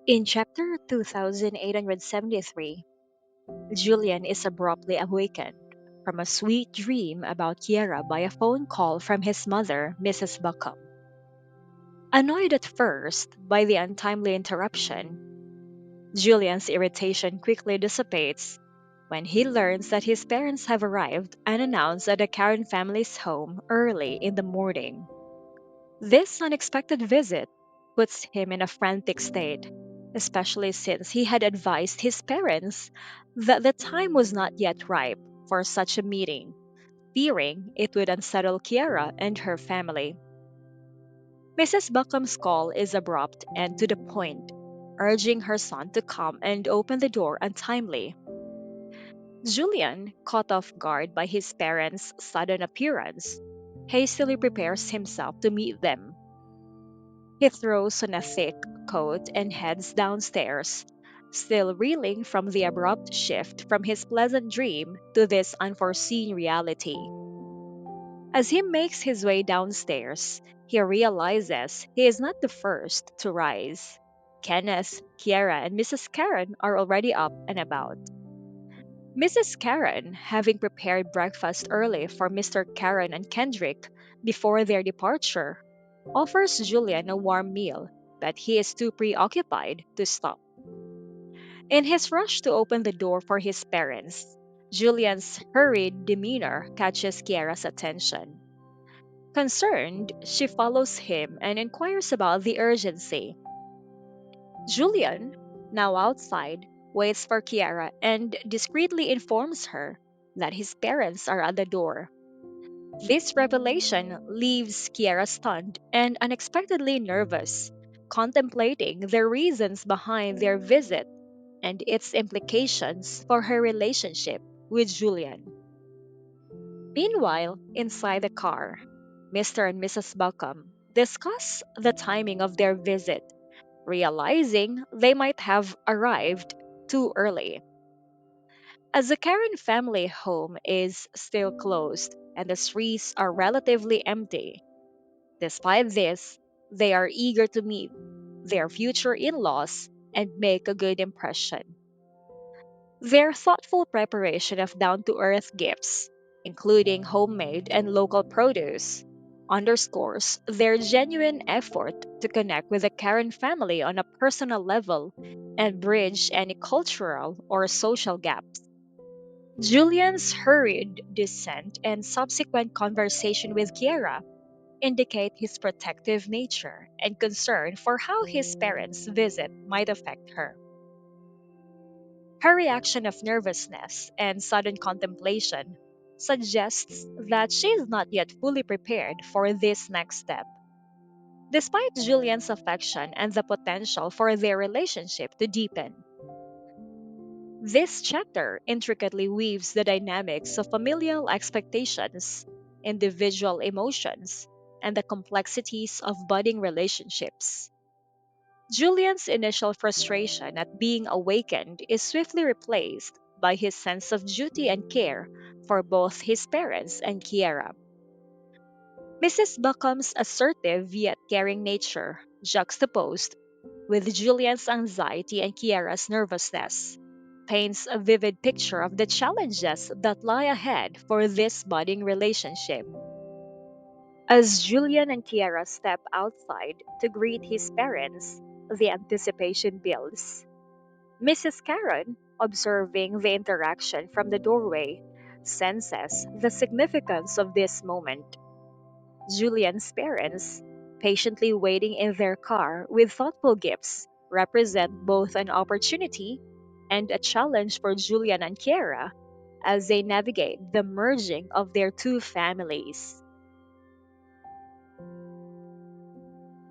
In chapter 2873, Julian is abruptly awakened from a sweet dream about Kiera by a phone call from his mother, Mrs. Buckham. Annoyed at first by the untimely interruption, Julian's irritation quickly dissipates when he learns that his parents have arrived unannounced at the Karen family's home early in the morning. This unexpected visit puts him in a frantic state, especially since he had advised his parents that the time was not yet ripe for such a meeting, fearing it would unsettle Kiara and her family. Mrs. Buckham's call is abrupt and to the point, urging her son to come and open the door untimely. Julian, caught off guard by his parents' sudden appearance, hastily prepares himself to meet them. He throws on a thick coat and heads downstairs, still reeling from the abrupt shift from his pleasant dream to this unforeseen reality. As he makes his way downstairs, he realizes he is not the first to rise. Kenneth, Kiera, and Mrs. Karen are already up and about. Mrs. Karen, having prepared breakfast early for Mr. Karen and Kendrick before their departure, offers Julian a warm meal, but he is too preoccupied to stop. In his rush to open the door for his parents, Julian's hurried demeanor catches Kiara's attention. Concerned, she follows him and inquires about the urgency. Julian, now outside, waits for Kiara and discreetly informs her that his parents are at the door. This revelation leaves Kiara stunned and unexpectedly nervous, contemplating the reasons behind their visit and its implications for her relationship with Julian. Meanwhile, inside the car, Mr. and Mrs. Buckham discuss the timing of their visit, realizing they might have arrived too early. As the Karen family home is still closed and the streets are relatively empty, despite this, they are eager to meet their future in laws and make a good impression. Their thoughtful preparation of down to earth gifts, including homemade and local produce, underscores their genuine effort to connect with the Karen family on a personal level and bridge any cultural or social gaps. Julian's hurried descent and subsequent conversation with Kiera indicate his protective nature and concern for how his parents' visit might affect her. Her reaction of nervousness and sudden contemplation suggests that she is not yet fully prepared for this next step. Despite Julian's affection and the potential for their relationship to deepen, this chapter intricately weaves the dynamics of familial expectations, individual emotions, and the complexities of budding relationships. Julian's initial frustration at being awakened is swiftly replaced by his sense of duty and care for both his parents and Kiera. Mrs. Buckham's assertive yet caring nature, juxtaposed with Julian's anxiety and Kiera's nervousness, paints a vivid picture of the challenges that lie ahead for this budding relationship. As Julian and Kiara step outside to greet his parents, the anticipation builds. Mrs. Karen, observing the interaction from the doorway, senses the significance of this moment. Julian's parents, patiently waiting in their car with thoughtful gifts, represent both an opportunity and a challenge for Julian and Kiara as they navigate the merging of their two families.